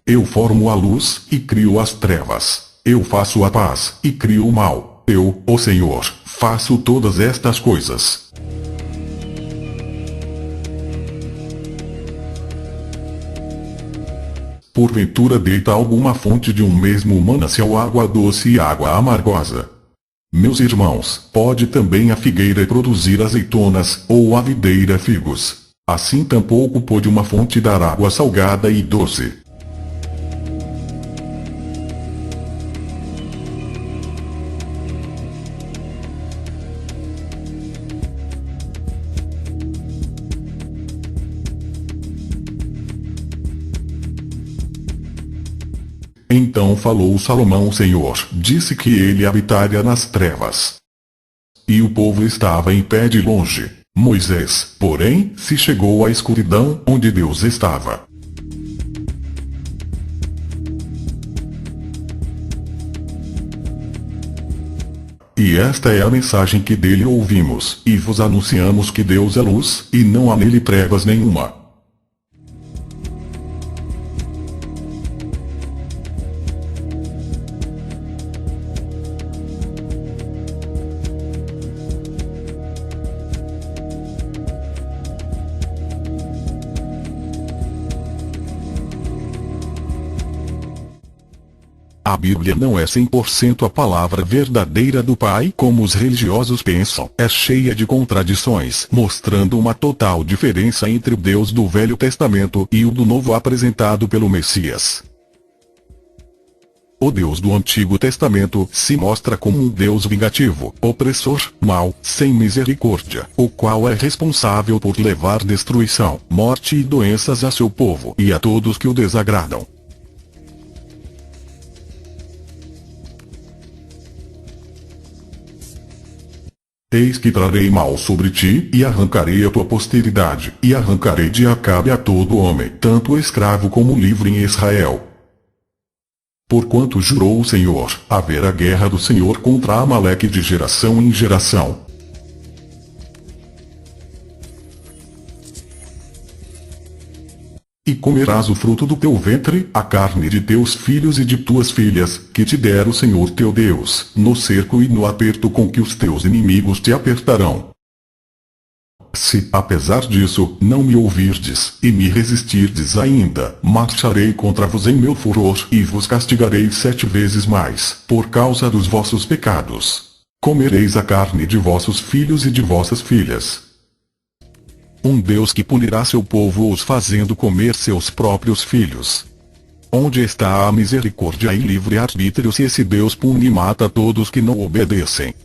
Eu formo a luz, e crio as trevas. Eu faço a paz, e crio o mal. Eu, o Senhor, faço todas estas coisas. Porventura deita alguma fonte de um mesmo manancial água doce e água amargosa? Meus irmãos, pode também a figueira produzir azeitonas, ou a videira figos? Assim tampouco pode uma fonte dar água salgada e doce. Então falou Salomão: o Senhor disse que ele habitaria nas trevas. E o povo estava em pé de longe. Moisés, porém, se chegou à escuridão, onde Deus estava. E esta é a mensagem que dele ouvimos, e vos anunciamos que Deus é luz, e não há nele trevas nenhuma. A Bíblia não é 100% a palavra verdadeira do Pai, como os religiosos pensam. É cheia de contradições, mostrando uma total diferença entre o Deus do Velho Testamento e o do Novo apresentado pelo Messias. O Deus do Antigo Testamento se mostra como um Deus vingativo, opressor, mau, sem misericórdia, o qual é responsável por levar destruição, morte e doenças a seu povo e a todos que o desagradam. Eis que trarei mal sobre ti, e arrancarei a tua posteridade, e arrancarei de Acabe a todo homem, tanto escravo como livre em Israel. Porquanto jurou o Senhor, haverá guerra do Senhor contra Amaleque de geração em geração. E comerás o fruto do teu ventre, a carne de teus filhos e de tuas filhas, que te der o Senhor teu Deus, no cerco e no aperto com que os teus inimigos te apertarão. Se, apesar disso, não me ouvirdes, e me resistirdes ainda, marcharei contra vos em meu furor, e vos castigarei 7 vezes mais, por causa dos vossos pecados. Comereis a carne de vossos filhos e de vossas filhas. Um Deus que punirá seu povo os fazendo comer seus próprios filhos. Onde está a misericórdia e livre-arbítrio se esse Deus pune e mata todos que não obedecem?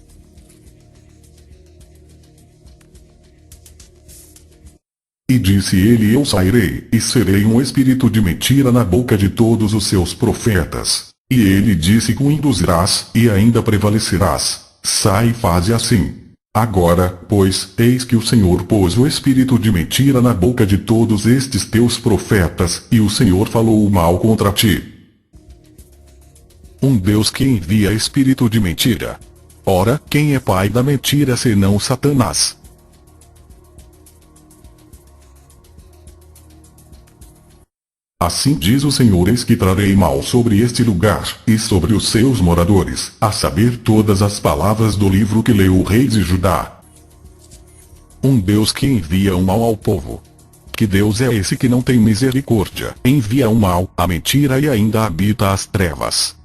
E disse ele: eu sairei, e serei um espírito de mentira na boca de todos os seus profetas. E ele disse: o induzirás, e ainda prevalecerás. Sai e faze assim. Agora, pois, eis que o Senhor pôs o espírito de mentira na boca de todos estes teus profetas, e o Senhor falou o mal contra ti. Um Deus que envia espírito de mentira. Ora, quem é pai da mentira senão Satanás? Assim diz o Senhor: eis que trarei mal sobre este lugar, e sobre os seus moradores, a saber todas as palavras do livro que leu o rei de Judá. Um Deus que envia o mal ao povo. Que Deus é esse que não tem misericórdia, envia o mal, a mentira e ainda habita as trevas?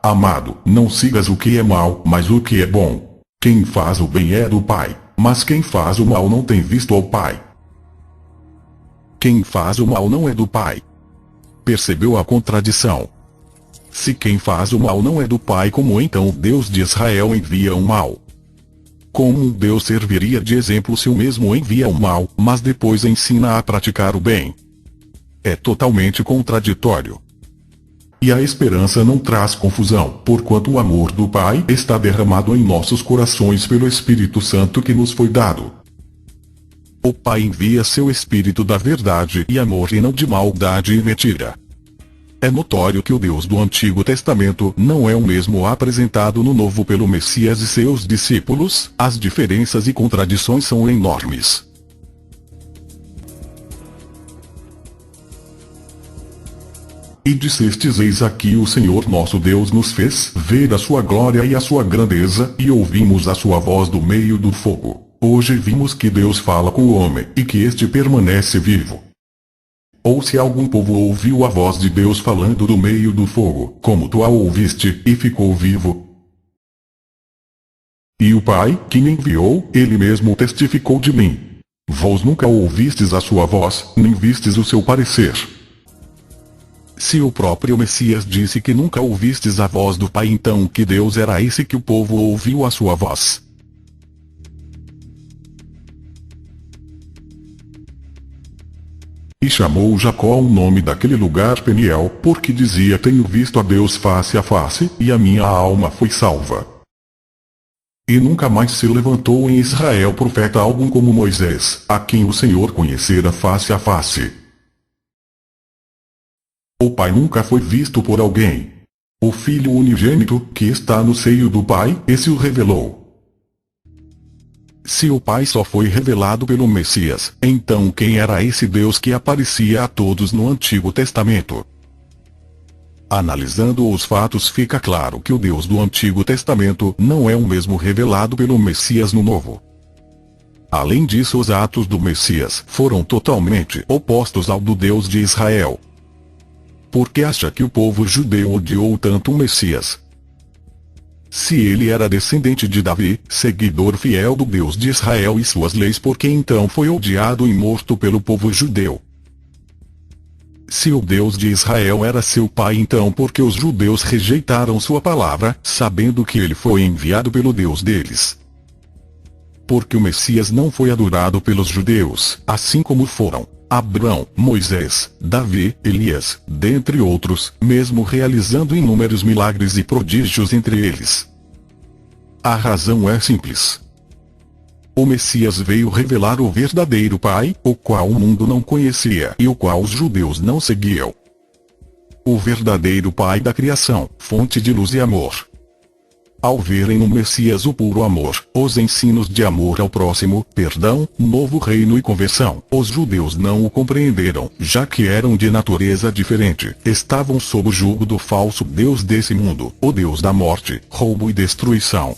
Amado, não sigas o que é mal, mas o que é bom. Quem faz o bem é do Pai, mas quem faz o mal não tem visto ao Pai. Quem faz o mal não é do Pai. Percebeu a contradição? Se quem faz o mal não é do Pai, como então o Deus de Israel envia o mal? Como um Deus serviria de exemplo se o mesmo envia o mal, mas depois ensina a praticar o bem? É totalmente contraditório. E a esperança não traz confusão, porquanto o amor do Pai está derramado em nossos corações pelo Espírito Santo que nos foi dado. O Pai envia seu Espírito da verdade e amor e não de maldade e mentira. É notório que o Deus do Antigo Testamento não é o mesmo apresentado no Novo pelo Messias e seus discípulos. As diferenças e contradições são enormes. E dissestes: eis aqui o Senhor nosso Deus nos fez ver a sua glória e a sua grandeza, e ouvimos a sua voz do meio do fogo. Hoje vimos que Deus fala com o homem, e que este permanece vivo. Ou se algum povo ouviu a voz de Deus falando do meio do fogo, como tu a ouviste, e ficou vivo? E o Pai, que me enviou, ele mesmo testificou de mim. Vós nunca ouvistes a sua voz, nem vistes o seu parecer. Se o próprio Messias disse que nunca ouvistes a voz do Pai, então que Deus era esse que o povo ouviu a sua voz? E chamou Jacó o nome daquele lugar Peniel, porque dizia: tenho visto a Deus face a face, e a minha alma foi salva. E nunca mais se levantou em Israel profeta algum como Moisés, a quem o Senhor conhecera face a face. O Pai nunca foi visto por alguém. O Filho unigênito, que está no seio do Pai, esse o revelou. Se o Pai só foi revelado pelo Messias, então quem era esse Deus que aparecia a todos no Antigo Testamento? Analisando os fatos, fica claro que o Deus do Antigo Testamento não é o mesmo revelado pelo Messias no Novo. Além disso, os atos do Messias foram totalmente opostos ao do Deus de Israel. Por que acha que o povo judeu odiou tanto o Messias? Se ele era descendente de Davi, seguidor fiel do Deus de Israel e suas leis, por que então foi odiado e morto pelo povo judeu? Se o Deus de Israel era seu pai, então por que os judeus rejeitaram sua palavra, sabendo que ele foi enviado pelo Deus deles? Porque o Messias não foi adorado pelos judeus, assim como foram Abraão, Moisés, Davi, Elias, dentre outros, mesmo realizando inúmeros milagres e prodígios entre eles. A razão é simples. O Messias veio revelar o verdadeiro Pai, o qual o mundo não conhecia e o qual os judeus não seguiam. O verdadeiro Pai da criação, fonte de luz e amor. Ao verem no Messias o puro amor, os ensinos de amor ao próximo, perdão, novo reino e conversão, os judeus não o compreenderam, já que eram de natureza diferente, estavam sob o jugo do falso Deus desse mundo, o Deus da morte, roubo e destruição.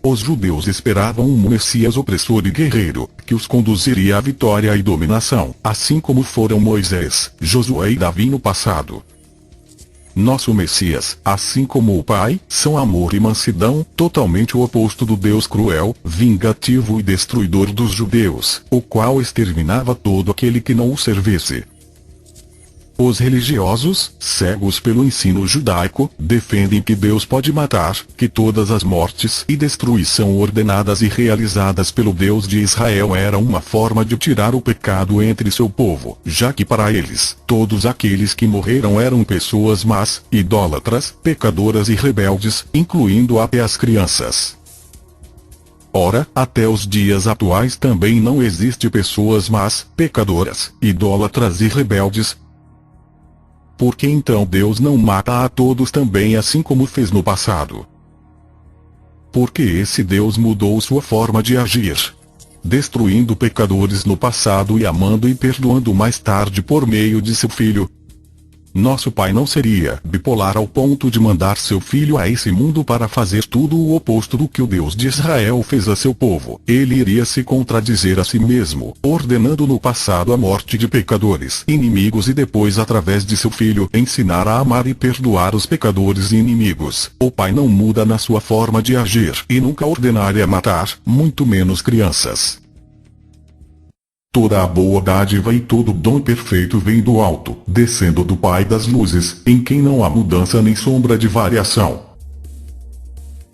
Os judeus esperavam um Messias opressor e guerreiro, que os conduziria à vitória e dominação, assim como foram Moisés, Josué e Davi no passado. Nosso Messias, assim como o Pai, são amor e mansidão, totalmente o oposto do Deus cruel, vingativo e destruidor dos judeus, o qual exterminava todo aquele que não o servisse. Os religiosos, cegos pelo ensino judaico, defendem que Deus pode matar, que todas as mortes e destruição ordenadas e realizadas pelo Deus de Israel eram uma forma de tirar o pecado entre seu povo, já que para eles, todos aqueles que morreram eram pessoas más, idólatras, pecadoras e rebeldes, incluindo até as crianças. Ora, até os dias atuais também não existe pessoas más, pecadoras, idólatras e rebeldes. Por que então Deus não mata a todos também, assim como fez no passado? Porque esse Deus mudou sua forma de agir, destruindo pecadores no passado e amando e perdoando mais tarde por meio de seu Filho. Nosso Pai não seria bipolar ao ponto de mandar seu Filho a esse mundo para fazer tudo o oposto do que o Deus de Israel fez a seu povo. Ele iria se contradizer a si mesmo, ordenando no passado a morte de pecadores inimigos e depois, através de seu Filho, ensinar a amar e perdoar os pecadores e inimigos. O Pai não muda na sua forma de agir e nunca ordenaria matar, muito menos crianças. Toda a boa dádiva e todo dom perfeito vem do alto, descendo do Pai das luzes, em quem não há mudança nem sombra de variação.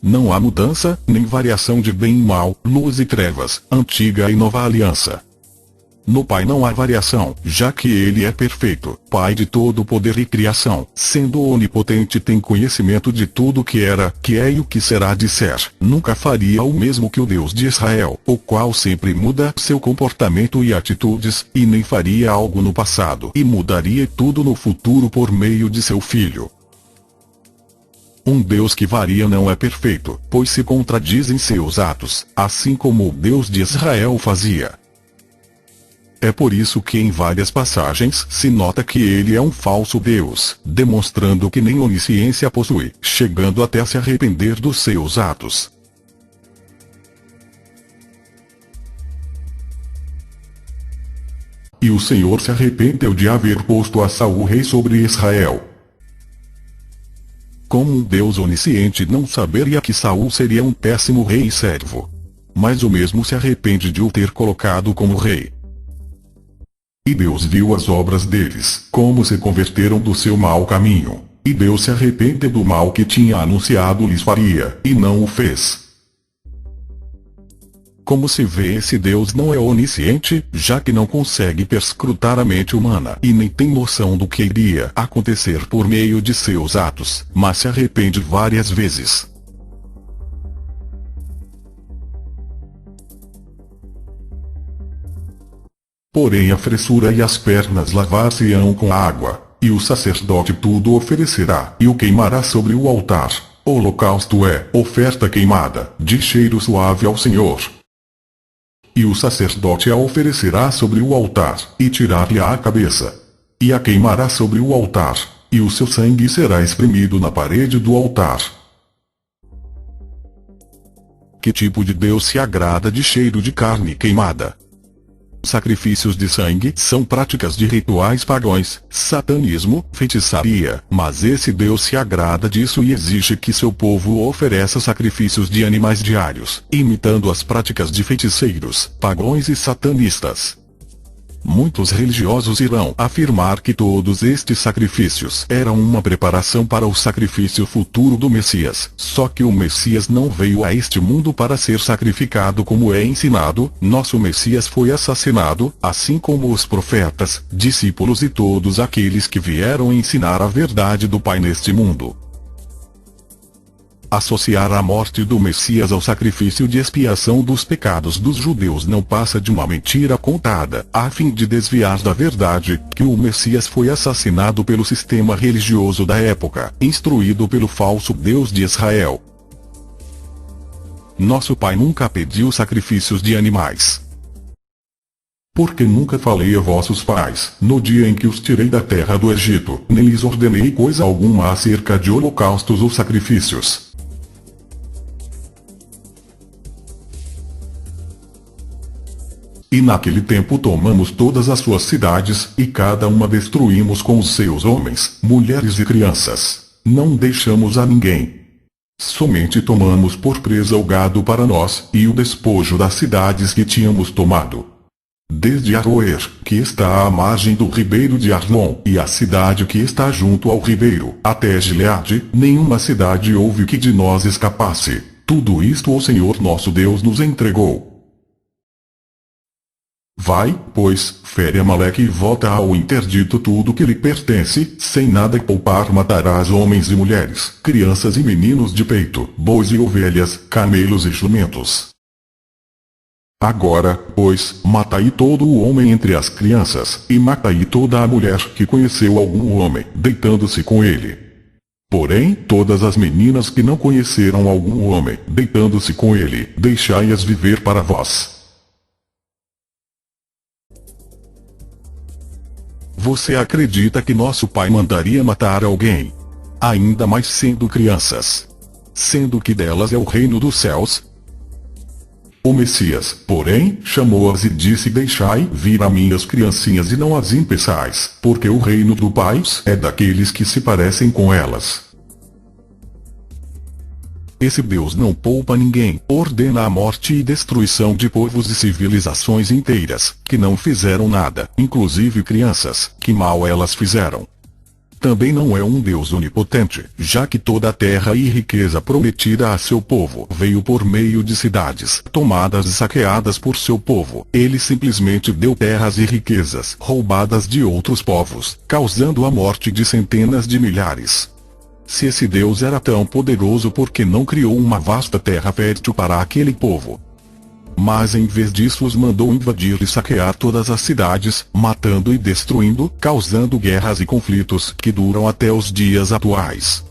Não há mudança, nem variação de bem e mal, luz e trevas, antiga e nova aliança. No Pai não há variação, já que Ele é perfeito, Pai de todo poder e criação, sendo onipotente tem conhecimento de tudo que era, que é e o que será de ser. Nunca faria o mesmo que o Deus de Israel, o qual sempre muda seu comportamento e atitudes, e nem faria algo no passado e mudaria tudo no futuro por meio de seu Filho. Um Deus que varia não é perfeito, pois se contradiz em seus atos, assim como o Deus de Israel fazia. É por isso que em várias passagens se nota que ele é um falso Deus, demonstrando que nem onisciência possui, chegando até a se arrepender dos seus atos. E o Senhor se arrependeu de haver posto a Saul rei sobre Israel. Como um Deus onisciente não saberia que Saul seria um péssimo rei e servo. Mas o mesmo se arrepende de o ter colocado como rei. E Deus viu as obras deles, como se converteram do seu mau caminho, e Deus se arrepende do mal que tinha anunciado lhes faria, e não o fez. Como se vê, esse Deus não é onisciente, já que não consegue perscrutar a mente humana e nem tem noção do que iria acontecer por meio de seus atos, mas se arrepende várias vezes. Porém a fressura e as pernas lavar-se-ão com água, e o sacerdote tudo oferecerá, e o queimará sobre o altar. Holocausto é oferta queimada, de cheiro suave ao Senhor. E o sacerdote a oferecerá sobre o altar, e tirar-lhe a cabeça. E a queimará sobre o altar, e o seu sangue será espremido na parede do altar. Que tipo de Deus se agrada de cheiro de carne queimada? Sacrifícios de sangue são práticas de rituais pagãos, satanismo, feitiçaria, mas esse Deus se agrada disso e exige que seu povo ofereça sacrifícios de animais diários, imitando as práticas de feiticeiros, pagãos e satanistas. Muitos religiosos irão afirmar que todos estes sacrifícios eram uma preparação para o sacrifício futuro do Messias. Só que o Messias não veio a este mundo para ser sacrificado como é ensinado. Nosso Messias foi assassinado, assim como os profetas, discípulos e todos aqueles que vieram ensinar a verdade do Pai neste mundo. Associar a morte do Messias ao sacrifício de expiação dos pecados dos judeus não passa de uma mentira contada, a fim de desviar da verdade, que o Messias foi assassinado pelo sistema religioso da época, instruído pelo falso Deus de Israel. Nosso Pai nunca pediu sacrifícios de animais. Porque nunca falei a vossos pais, no dia em que os tirei da terra do Egito, nem lhes ordenei coisa alguma acerca de holocaustos ou sacrifícios. E naquele tempo tomamos todas as suas cidades, e cada uma destruímos com os seus homens, mulheres e crianças. Não deixamos a ninguém. Somente tomamos por presa o gado para nós, e o despojo das cidades que tínhamos tomado. Desde Aroer, que está à margem do ribeiro de Arnon, e a cidade que está junto ao ribeiro, até Gileade, nenhuma cidade houve que de nós escapasse. Tudo isto o Senhor nosso Deus nos entregou. Vai, pois, fere Amaleque e volta ao interdito tudo que lhe pertence, sem nada poupar matarás homens e mulheres, crianças e meninos de peito, bois e ovelhas, camelos e jumentos. Agora, pois, matai todo o homem entre as crianças, e matai toda a mulher que conheceu algum homem, deitando-se com ele. Porém, todas as meninas que não conheceram algum homem, deitando-se com ele, deixai-as viver para vós. Você acredita que nosso Pai mandaria matar alguém? Ainda mais sendo crianças. Sendo que delas é o reino dos céus? O Messias, porém, chamou-as e disse: deixai vir a minhas criancinhas e não as impeçais, porque o reino do Pai é daqueles que se parecem com elas. Esse Deus não poupa ninguém, ordena a morte e destruição de povos e civilizações inteiras, que não fizeram nada, inclusive crianças, que mal elas fizeram. também não é um Deus onipotente, já que toda a terra e riqueza prometida a seu povo veio por meio de cidades tomadas e saqueadas por seu povo. Ele simplesmente deu terras e riquezas roubadas de outros povos, causando a morte de centenas de milhares. Se esse Deus era tão poderoso, por que não criou uma vasta terra fértil para aquele povo? Mas em vez disso os mandou invadir e saquear todas as cidades, matando e destruindo, causando guerras e conflitos que duram até os dias atuais.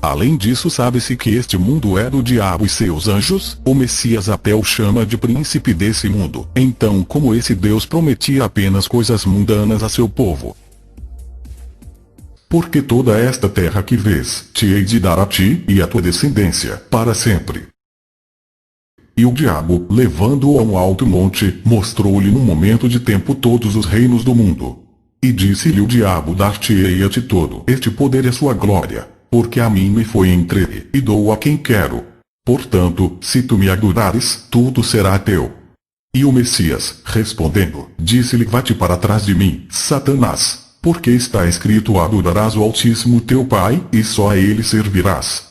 Além disso, sabe-se que este mundo é do diabo e seus anjos. O Messias até o chama de príncipe desse mundo. Então, como esse Deus prometia apenas coisas mundanas a seu povo? Porque toda esta terra que vês, te hei de dar a ti e à tua descendência, para sempre. E o diabo, levando-o a um alto monte, mostrou-lhe num momento de tempo todos os reinos do mundo. E disse-lhe o diabo: dar-te-ei a ti todo este poder e a sua glória, porque a mim me foi entregue, e dou a quem quero. Portanto, se tu me adorares, tudo será teu. E o Messias, respondendo, disse-lhe: vai-te para trás de mim, Satanás, porque está escrito: adorarás o Altíssimo teu Pai, e só a ele servirás.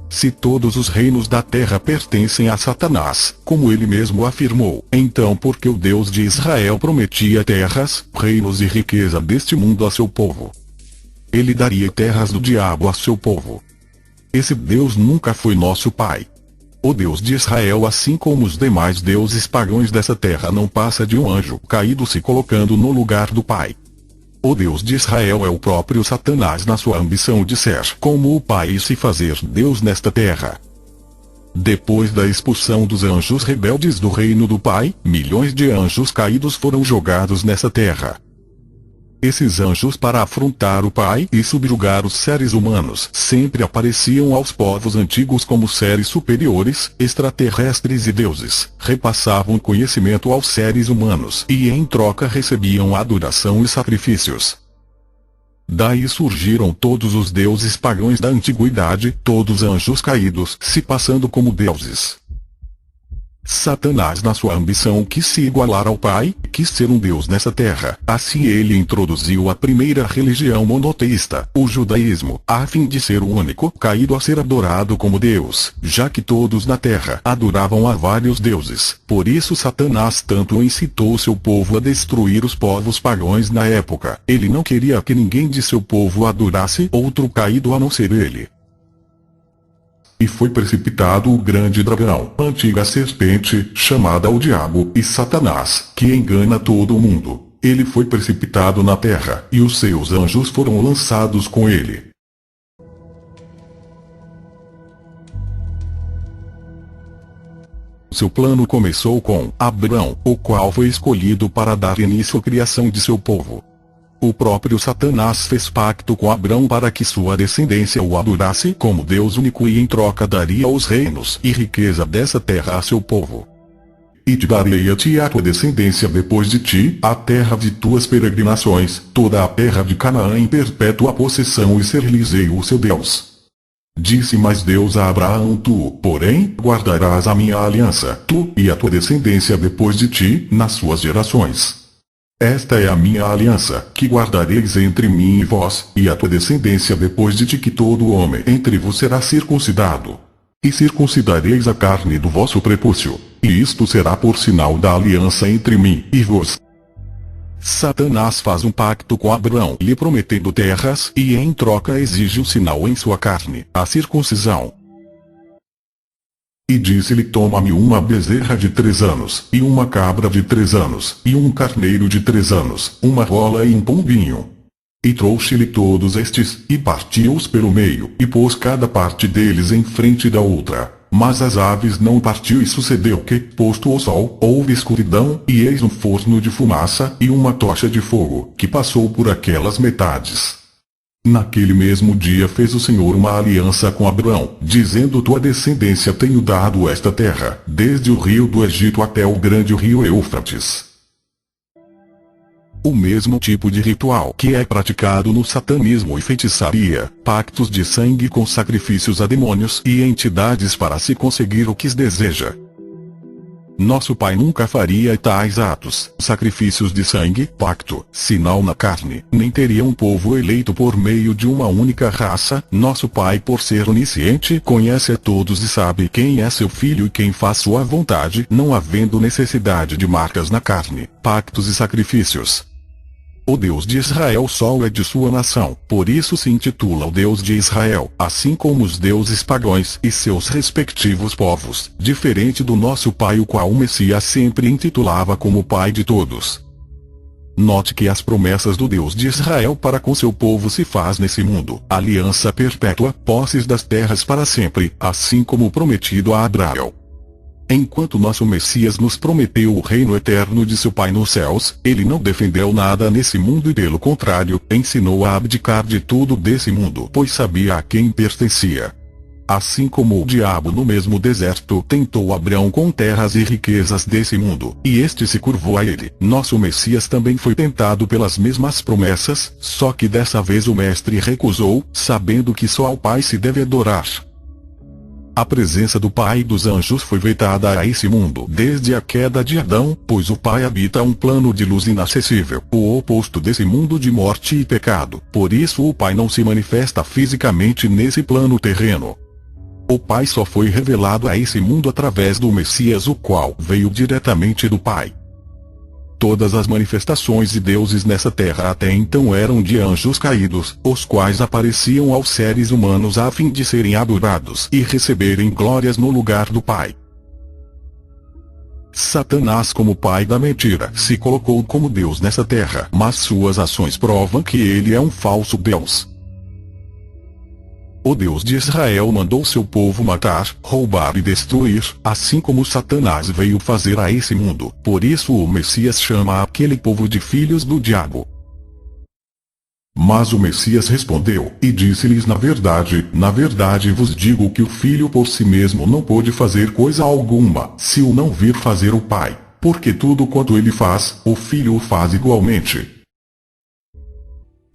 Se todos os reinos da terra pertencem a Satanás, como ele mesmo afirmou, então por que o Deus de Israel prometia terras, reinos e riqueza deste mundo a seu povo? Ele daria terras do diabo a seu povo. Esse Deus nunca foi nosso Pai. O Deus de Israel, assim como os demais deuses pagãos dessa terra, não passa de um anjo caído se colocando no lugar do Pai. O Deus de Israel é o próprio Satanás na sua ambição de ser como o Pai e se fazer Deus nesta terra. Depois da expulsão dos anjos rebeldes do reino do Pai, milhões de anjos caídos foram jogados nessa terra. Esses anjos, para afrontar o Pai e subjugar os seres humanos, sempre apareciam aos povos antigos como seres superiores, extraterrestres e deuses, repassavam conhecimento aos seres humanos e em troca recebiam adoração e sacrifícios. Daí surgiram todos os deuses pagãos da antiguidade, todos anjos caídos se passando como deuses. Satanás, na sua ambição, quis se igualar ao Pai, quis ser um Deus nessa terra. Assim ele introduziu a primeira religião monoteísta, o judaísmo, a fim de ser o único caído a ser adorado como Deus, já que todos na terra adoravam a vários deuses. Por isso Satanás tanto incitou seu povo a destruir os povos pagãos na época. Ele não queria que ninguém de seu povo adorasse outro caído a não ser ele. E foi precipitado o grande dragão, a antiga serpente, chamada o Diabo e Satanás, que engana todo o mundo. Ele foi precipitado na terra, e os seus anjos foram lançados com ele. Seu plano começou com Abrão, o qual foi escolhido para dar início à criação de seu povo. O próprio Satanás fez pacto com Abrão para que sua descendência o adorasse como Deus único e em troca daria os reinos e riqueza dessa terra a seu povo. E te darei a ti e a tua descendência depois de ti, a terra de tuas peregrinações, toda a terra de Canaã em perpétua possessão, e ser-lhes-ei o seu Deus. Disse mais Deus a Abraão: tu, porém, guardarás a minha aliança, tu e a tua descendência depois de ti, nas suas gerações. Esta é a minha aliança, que guardareis entre mim e vós, e a tua descendência depois de ti, que todo homem entre vos será circuncidado. E circuncidareis a carne do vosso prepúcio, e isto será por sinal da aliança entre mim e vós. Satanás faz um pacto com Abrão, lhe prometendo terras, e em troca exige o sinal em sua carne, a circuncisão. E disse-lhe: toma-me uma bezerra de 3 anos, e uma cabra de 3 anos, e um carneiro de 3 anos, uma rola e um pombinho. E trouxe-lhe todos estes, e partiu-os pelo meio, e pôs cada parte deles em frente da outra. Mas as aves não partiu, e sucedeu que, posto o sol, houve escuridão, e eis um forno de fumaça, e uma tocha de fogo, que passou por aquelas metades. Naquele mesmo dia fez o Senhor uma aliança com Abrão, dizendo: tua descendência tenho dado esta terra, desde o rio do Egito até o grande rio Eufrates. O mesmo tipo de ritual que é praticado no satanismo e feitiçaria, pactos de sangue com sacrifícios a demônios e entidades para se conseguir o que se deseja. Nosso pai nunca faria tais atos, sacrifícios de sangue, pacto, sinal na carne, nem teria um povo eleito por meio de uma única raça. Nosso pai, por ser onisciente, conhece a todos e sabe quem é seu filho e quem faz sua vontade, não havendo necessidade de marcas na carne, pactos e sacrifícios. O Deus de Israel só é de sua nação, por isso se intitula o Deus de Israel, assim como os deuses pagãos e seus respectivos povos, diferente do nosso pai, o qual o Messias sempre intitulava como pai de todos. Note que as promessas do Deus de Israel para com seu povo se faz nesse mundo, aliança perpétua, posses das terras para sempre, assim como prometido a Abraão. Enquanto nosso Messias nos prometeu o reino eterno de seu Pai nos céus, ele não defendeu nada nesse mundo e pelo contrário, ensinou a abdicar de tudo desse mundo, pois sabia a quem pertencia. Assim como o diabo no mesmo deserto tentou Abraão com terras e riquezas desse mundo, e este se curvou a ele, nosso Messias também foi tentado pelas mesmas promessas, só que dessa vez o mestre recusou, sabendo que só ao Pai se deve adorar. A presença do Pai dos anjos foi vetada a esse mundo desde a queda de Adão, pois o Pai habita um plano de luz inacessível, o oposto desse mundo de morte e pecado. Por isso o Pai não se manifesta fisicamente nesse plano terreno. O Pai só foi revelado a esse mundo através do Messias, o qual veio diretamente do Pai. Todas as manifestações de deuses nessa terra até então eram de anjos caídos, os quais apareciam aos seres humanos a fim de serem adorados e receberem glórias no lugar do Pai. Satanás, como pai da mentira, se colocou como Deus nessa terra, mas suas ações provam que ele é um falso Deus. O Deus de Israel mandou seu povo matar, roubar e destruir, assim como Satanás veio fazer a esse mundo. Por isso o Messias chama aquele povo de filhos do diabo. Mas o Messias respondeu, e disse-lhes: na verdade vos digo que o Filho por si mesmo não pôde fazer coisa alguma, se o não vir fazer o Pai, porque tudo quanto ele faz, o Filho o faz igualmente.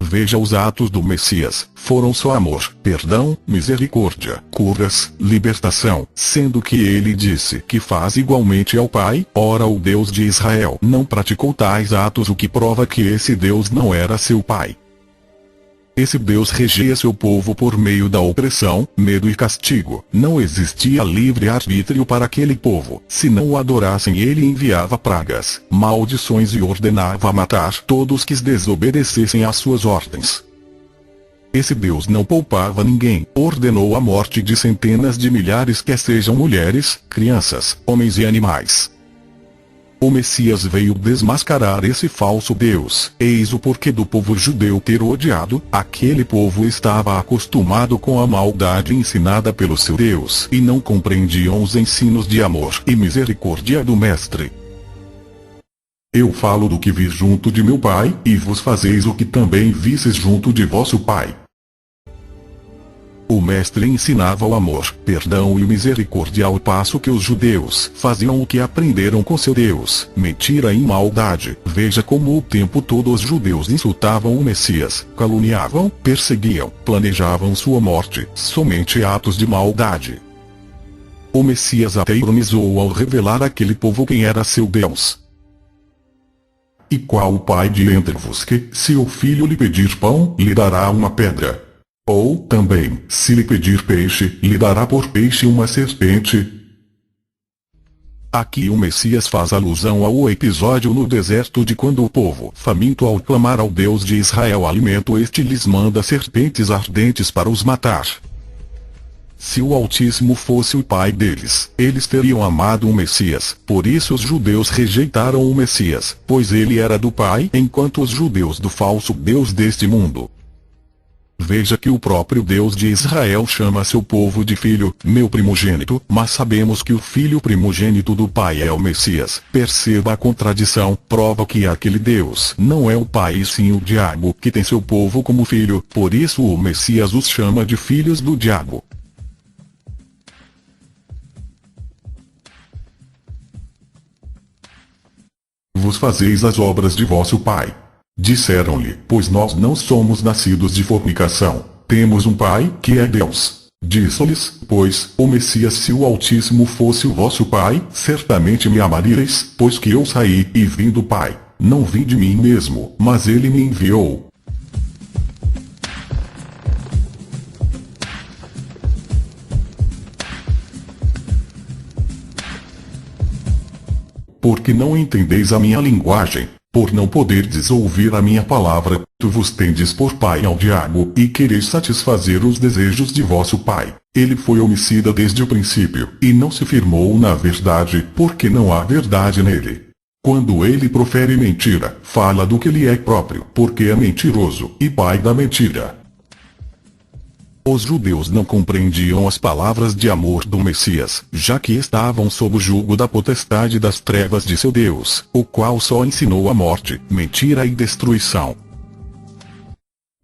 Veja, os atos do Messias foram só amor, perdão, misericórdia, curas, libertação, sendo que ele disse que faz igualmente ao Pai. Ora, o Deus de Israel não praticou tais atos, o que prova que esse Deus não era seu Pai. Esse Deus regia seu povo por meio da opressão, medo e castigo. Não existia livre-arbítrio para aquele povo. Se não o adorassem, ele enviava pragas, maldições e ordenava matar todos que desobedecessem às suas ordens. Esse Deus não poupava ninguém, ordenou a morte de centenas de milhares, quer sejam mulheres, crianças, homens e animais. O Messias veio desmascarar esse falso Deus. Eis o porquê do povo judeu ter odiado. Aquele povo estava acostumado com a maldade ensinada pelo seu Deus, e não compreendiam os ensinos de amor e misericórdia do Mestre. Eu falo do que vi junto de meu Pai, e vos fazeis o que também vistes junto de vosso Pai. O Mestre ensinava o amor, perdão e misericórdia, ao passo que os judeus faziam o que aprenderam com seu Deus, mentira e maldade. Veja como o tempo todo os judeus insultavam o Messias, caluniavam, perseguiam, planejavam sua morte, somente atos de maldade. O Messias até ironizou ao revelar àquele povo quem era seu Deus. E qual o pai de entre vos que, se o filho lhe pedir pão, lhe dará uma pedra? Ou, também, se lhe pedir peixe, lhe dará por peixe uma serpente? Aqui o Messias faz alusão ao episódio no deserto de quando o povo, faminto ao clamar ao Deus de Israel alimento, este lhes manda serpentes ardentes para os matar. Se o Altíssimo fosse o pai deles, eles teriam amado o Messias. Por isso os judeus rejeitaram o Messias, pois ele era do Pai, enquanto os judeus do falso Deus deste mundo. Veja que o próprio Deus de Israel chama seu povo de filho, meu primogênito, mas sabemos que o filho primogênito do Pai é o Messias. Perceba a contradição, prova que aquele Deus não é o Pai e sim o diabo, que tem seu povo como filho. Por isso o Messias os chama de filhos do diabo. Vos fazeis as obras de vosso pai. Disseram-lhe: pois nós não somos nascidos de fornicação, temos um Pai, que é Deus. Disse-lhes, pois, o Messias: se o Altíssimo fosse o vosso Pai, certamente me amaríeis, pois que eu saí e vim do Pai. Não vim de mim mesmo, mas ele me enviou. Porque não entendeis a minha linguagem, por não poderdes ouvir a minha palavra, tu vos tendes por pai ao diabo, e quereis satisfazer os desejos de vosso pai. Ele foi homicida desde o princípio, e não se firmou na verdade, porque não há verdade nele. Quando ele profere mentira, fala do que lhe é próprio, porque é mentiroso, e pai da mentira. Os judeus não compreendiam as palavras de amor do Messias, já que estavam sob o jugo da potestade das trevas de seu Deus, o qual só ensinou a morte, mentira e destruição.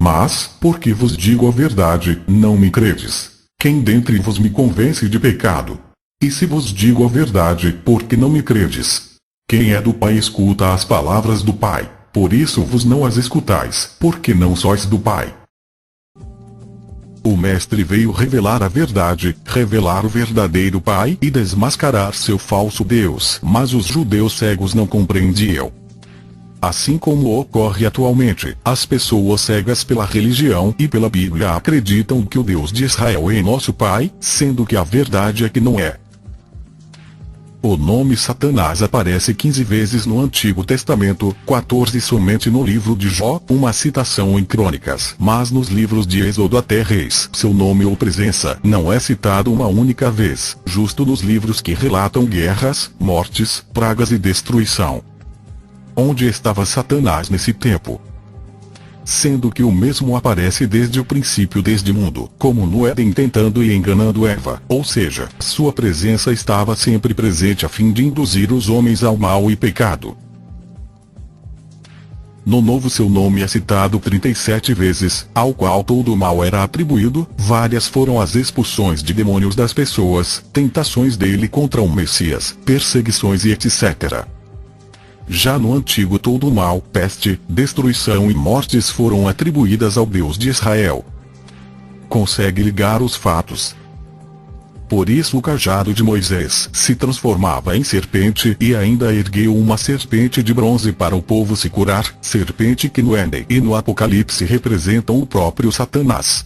Mas, porque vos digo a verdade, não me credes. Quem dentre vos me convence de pecado? E se vos digo a verdade, porque não me credes? Quem é do Pai escuta as palavras do Pai, por isso vos não as escutais, porque não sois do Pai. O Mestre veio revelar a verdade, revelar o verdadeiro Pai e desmascarar seu falso Deus. Mas os judeus cegos não compreendiam. Assim como ocorre atualmente, as pessoas cegas pela religião e pela Bíblia acreditam que o Deus de Israel é nosso Pai, sendo que a verdade é que não é. O nome Satanás aparece 15 vezes no Antigo Testamento, 14 somente no livro de Jó, uma citação em Crônicas. Mas nos livros de Êxodo até Reis, seu nome ou presença não é citado uma única vez, justo nos livros que relatam guerras, mortes, pragas e destruição. Onde estava Satanás nesse tempo? Sendo que o mesmo aparece desde o princípio desde o mundo, como no Éden tentando e enganando Eva, ou seja, sua presença estava sempre presente a fim de induzir os homens ao mal e pecado. No Novo seu nome é citado 37 vezes, ao qual todo o mal era atribuído, várias foram as expulsões de demônios das pessoas, tentações dele contra o Messias, perseguições e etc. Já no Antigo todo o mal, peste, destruição e mortes foram atribuídas ao Deus de Israel. Consegue ligar os fatos. Por isso o cajado de Moisés se transformava em serpente e ainda ergueu uma serpente de bronze para o povo se curar, serpente que no Éden e no Apocalipse representam o próprio Satanás.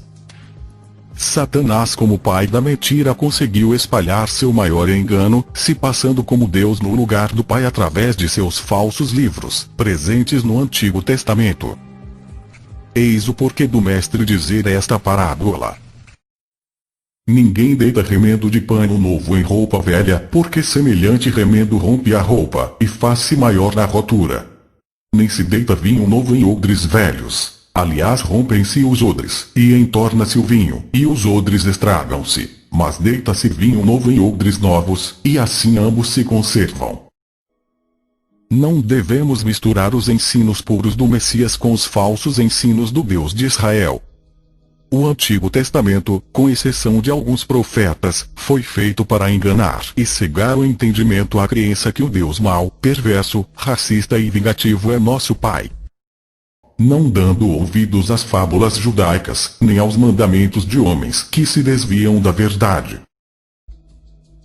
Satanás, como pai da mentira, conseguiu espalhar seu maior engano, se passando como Deus no lugar do Pai através de seus falsos livros, presentes no Antigo Testamento. Eis o porquê do Mestre dizer esta parábola. Ninguém deita remendo de pano novo em roupa velha, porque semelhante remendo rompe a roupa, e faz-se maior a rotura. Nem se deita vinho novo em odres velhos. Aliás, rompem-se os odres, e entorna-se o vinho, e os odres estragam-se. Mas deita-se vinho novo em odres novos, e assim ambos se conservam. Não devemos misturar os ensinos puros do Messias com os falsos ensinos do Deus de Israel. O Antigo Testamento, com exceção de alguns profetas, foi feito para enganar e cegar o entendimento à crença que o Deus mau, perverso, racista e vingativo é nosso Pai. Não dando ouvidos às fábulas judaicas, nem aos mandamentos de homens que se desviam da verdade.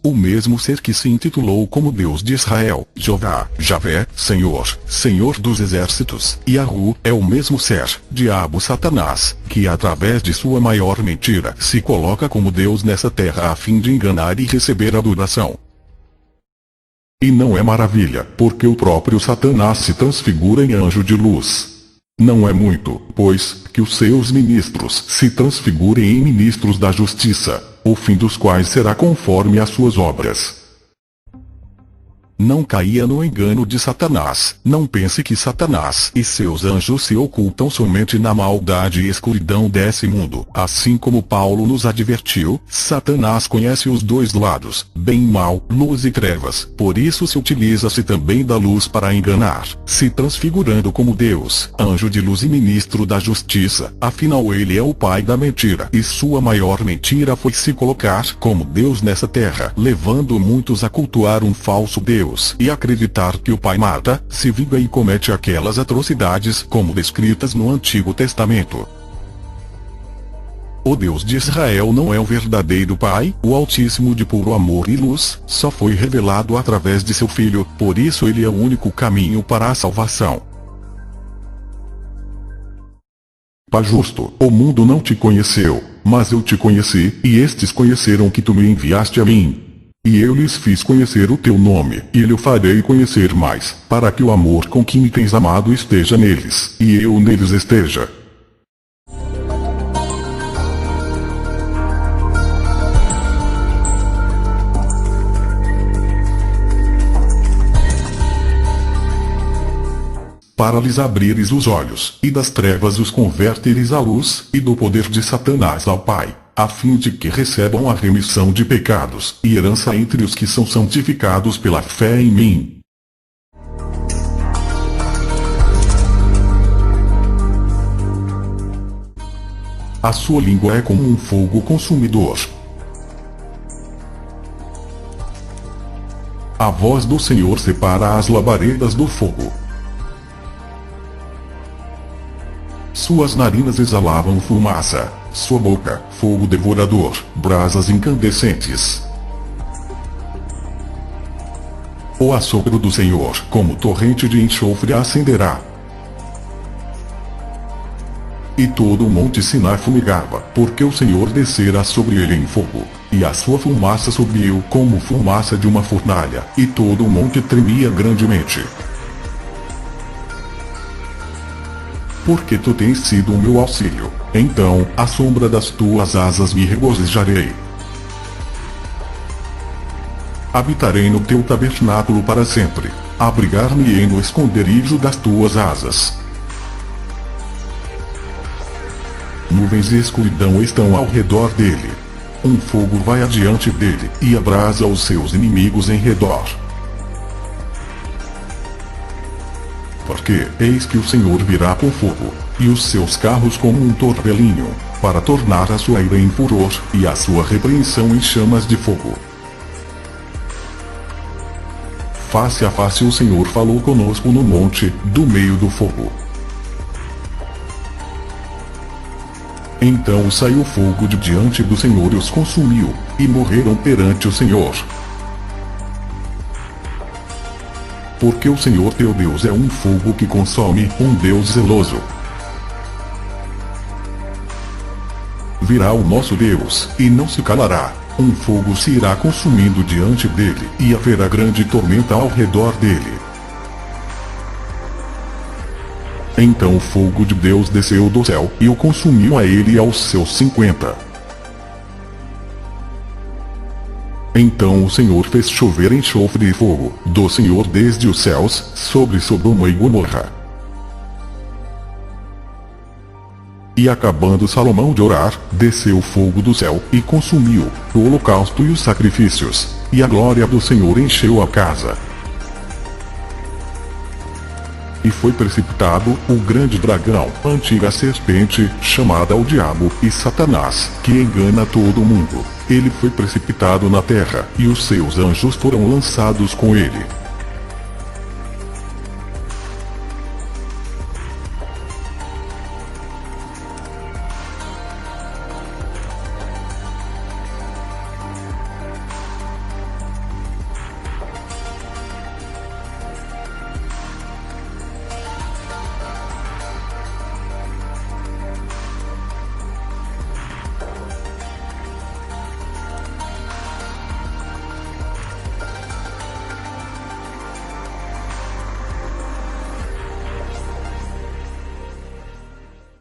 O mesmo ser que se intitulou como Deus de Israel, Jeová, Javé, Senhor, Senhor dos Exércitos, Yahu, é o mesmo ser, diabo Satanás, que através de sua maior mentira se coloca como Deus nessa terra a fim de enganar e receber adoração. E não é maravilha, porque o próprio Satanás se transfigura em anjo de luz. Não é muito, pois, que os seus ministros se transfigurem em ministros da justiça, o fim dos quais será conforme as suas obras. Não caia no engano de Satanás. Não pense que Satanás e seus anjos se ocultam somente na maldade e escuridão desse mundo. Assim como Paulo nos advertiu, Satanás conhece os dois lados, bem e mal, luz e trevas. Por isso se utiliza-se também da luz para enganar, se transfigurando como Deus, anjo de luz e ministro da justiça. Afinal ele é o pai da mentira, e sua maior mentira foi se colocar como Deus nessa terra, levando muitos a cultuar um falso Deus e acreditar que o Pai mata, se vinga e comete aquelas atrocidades como descritas no Antigo Testamento. O Deus de Israel não é o verdadeiro Pai, o Altíssimo de puro amor e luz, só foi revelado através de seu Filho, por isso ele é o único caminho para a salvação. Pai justo, o mundo não te conheceu, mas eu te conheci, e estes conheceram que tu me enviaste a mim. E eu lhes fiz conhecer o teu nome, e lhe farei conhecer mais, para que o amor com que me tens amado esteja neles, e eu neles esteja. Para lhes abrires os olhos, e das trevas os converteres à luz, e do poder de Satanás ao Pai, a fim de que recebam a remissão de pecados, e herança entre os que são santificados pela fé em mim. A sua língua é como um fogo consumidor. A voz do Senhor separa as labaredas do fogo. Suas narinas exalavam fumaça, sua boca, fogo devorador, brasas incandescentes. O assopro do Senhor, como torrente de enxofre, acenderá. E todo o monte Sinai fumegava, porque o Senhor descera sobre ele em fogo, e a sua fumaça subiu como fumaça de uma fornalha, e todo o monte tremia grandemente. Porque tu tens sido o meu auxílio, então, à sombra das tuas asas me regozijarei. Habitarei no teu tabernáculo para sempre, abrigar-me-ei no esconderijo das tuas asas. Nuvens e escuridão estão ao redor dele. Um fogo vai adiante dele, e abrasa os seus inimigos em redor. Porque, eis que o Senhor virá com fogo, e os seus carros como um torvelinho, para tornar a sua ira em furor, e a sua repreensão em chamas de fogo. Face a face o Senhor falou conosco no monte, do meio do fogo. Então saiu fogo de diante do Senhor e os consumiu, e morreram perante o Senhor. Porque o Senhor teu Deus é um fogo que consome, um Deus zeloso. Virá o nosso Deus, e não se calará, um fogo se irá consumindo diante dele, e haverá grande tormenta ao redor dele. Então o fogo de Deus desceu do céu, e o consumiu a ele e aos seus 50. Então o Senhor fez chover enxofre e fogo, do Senhor desde os céus, sobre Sodoma e Gomorra. E acabando Salomão de orar, desceu fogo do céu, e consumiu o holocausto e os sacrifícios, e a glória do Senhor encheu a casa. E foi precipitado o grande dragão, a antiga serpente, chamada o Diabo e Satanás, que engana todo o mundo. Ele foi precipitado na terra, e os seus anjos foram lançados com ele.